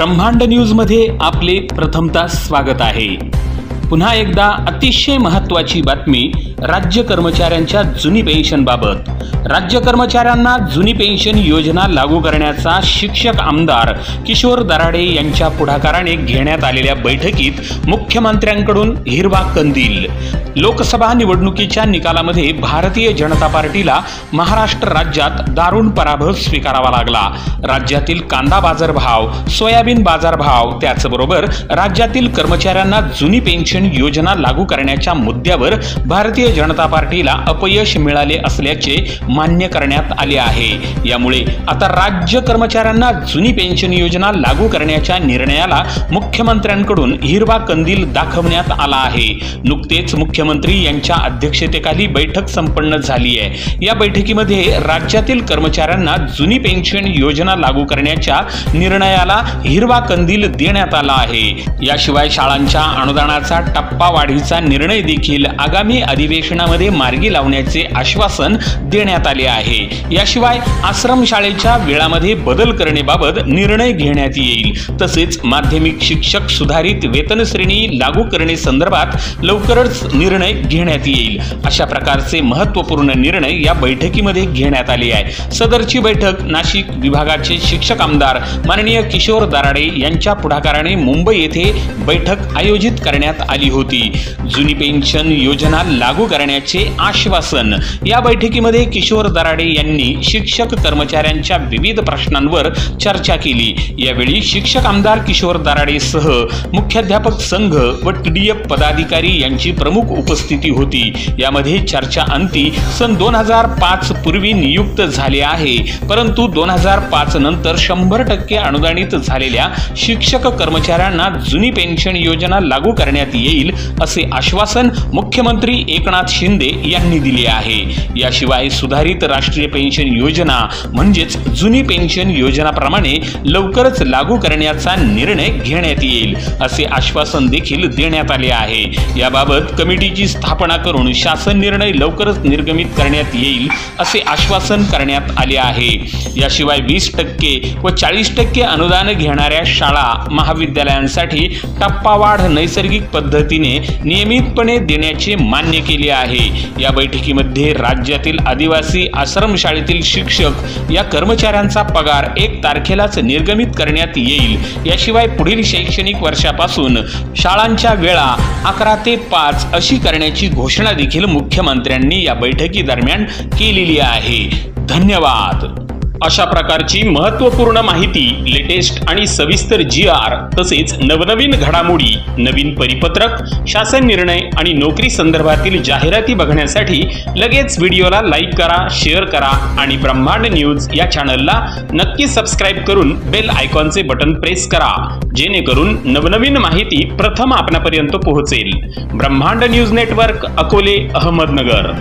ब्रह्मांड न्यूज मध्ये आपले प्रथमतः स्वागत आहे। पुन्हा एकदा अतिशय महत्त्वाची बातमी राज्य कर्मचाऱ्यांच्या जुनी पेन्शन बाबत। राज्य कर्मचाऱ्यांना जुनी पेन्शन योजना लागू करण्याचा शिक्षक आमदार किशोर दराडे यांच्या पुढाकाराने घेण्यात आलेल्या बैठकीत मुख्यमंत्र्यांकडून हिरवा कंदील। लोकसभा निवडणुकीच्या निकालामध्ये भारतीय जनता पार्टीला महाराष्ट्र राज्यात दारुण पराभव स्वीकारावा लागला। राज्यातील कांदा बाजारभाव, सोयाबीन बाजारभाव, त्याचबरोबर राज्यातील कर्मचाऱ्यांना जुनी पेन्शन योजना लागू करण्याच्या मुद्द्यावर भारतीय जनता पार्टीला अपयश मिळाले असल्याचे मान्य करण्यात आले आहे। यामुळे आता राज्य कर्मचाऱ्यांना जुनी पेन्शन योजना लागू करण्याच्या निर्णयाला मुख्यमंत्र्यांकडून हिरवा कंदील दाखवण्यात आला आहे। नुकतेच मुख्यमंत्री यांच्या अध्यक्षतेखाली बैठक संपन्न झाली आहे। या बैठकीमध्ये राज्यातील कर्मचाऱ्यांना जुनी पेन्शन योजना लागू करण्याच्या निर्णयाला हिरवा कंदील देण्यात आला आहे। याशिवाय शाळांच्या अनुदानाचा टप्पा वाढीचा निर्णय देखील आगामी अधिवेशनामध्ये मार्गी लावण्याचे आश्वासन देण्यात आले आहे। याशिवाय आश्रमशाळेच्या वेळामध्ये बदल करण्याबाबत निर्णय घेण्यात येईल। तसेच माध्यमिक शिक्षक सुधारित वेतन श्रेणी लागू करणे संदर्भात लवकरच निर्णय घेण्यात येईल। अशा प्रकारचे महत्त्वपूर्ण निर्णय या बैठकीमध्ये घेण्यात आले आहे। सदरची बैठक नाशिक विभागाचे शिक्षक आमदार माननीय किशोर दराडे यांच्या पुढाकाराने मुंबई येथे बैठक आयोजित करण्यात आली होती। जुनी पेन्शन योजना लागू करण्याचे आश्वासन। या बैठकीमध्ये किशोर दराडे यांनी शिक्षक कर्मचाऱ्यांच्या विविध प्रश्नांवर चर्चा केली। यावेळी शिक्षक आमदार किशोर दराडे सह मुख्याध्यापक संघ व TDF पदाधिकारी यांची प्रमुख उपस्थिती होती। यामध्ये चर्चा अंती सन 2005 पूर्वी नियुक्त झाले आहे, परंतु 2005 नंतर 100% अनुदानित झालेल्या शिक्षक कर्मचाऱ्यांना जुनी पेन्शन योजना लागू करण्यात येईल असे आश्वासन मुख्यमंत्री एकनाथ शिंदे यांनी दिले आहे। याशिवाय सुधारित राष्ट्रीय पेन्शन योजना म्हणजेच जुनी पेन्शन योजनाप्रमाणे लवकरच लागू करण्याचा निर्णय घेण्यात येईल असे आश्वासन देखील देण्यात आले आहे। याबाबत कमिटीची स्थापना करून शासन निर्णय लवकरच निर्गमित करण्यात येईल असे आश्वासन करण्यात आले आहे। याशिवाय 20% व 40% अनुदान घेणाऱ्या शाळा महाविद्यालयांसाठी टप्पावाढ नैसर्गिक पद्धतीने नियमितपणे देण्याचे मान्य केले आहे। या बैठकीमध्ये राज्यातील आदिवासी आश्रमशाळेतील शिक्षक या कर्मचाऱ्यांचा पगार 1 तारखेलाच निर्गमित करण्यात येईल। याशिवाय पुढील शैक्षणिक वर्षापासून शाळांच्या वेळा 11 ते 5 अशी करण्याची घोषणा देखील मुख्यमंत्र्यांनी या बैठकीदरम्यान केलेली आहे। धन्यवाद। अशा प्रकारची महत्त्वपूर्ण माहिती, लेटेस्ट आणि सविस्तर GR तसेच नवनवीन घडामोडी, नवीन परिपत्रक, शासन निर्णय आणि नोकरी संदर्भातील जाहिराती बघण्यासाठी लगेच व्हिडिओला लाईक करा, शेअर करा आणि ब्रह्मांड न्यूज या चॅनलला नक्की सबस्क्राईब करून बेल आयकॉनचे बटन प्रेस करा, जेणेकरून नवनवीन माहिती प्रथम आपणापर्यंत पोहोचेल। ब्रह्मांड न्यूज नेटवर्क, अकोले, अहमदनगर।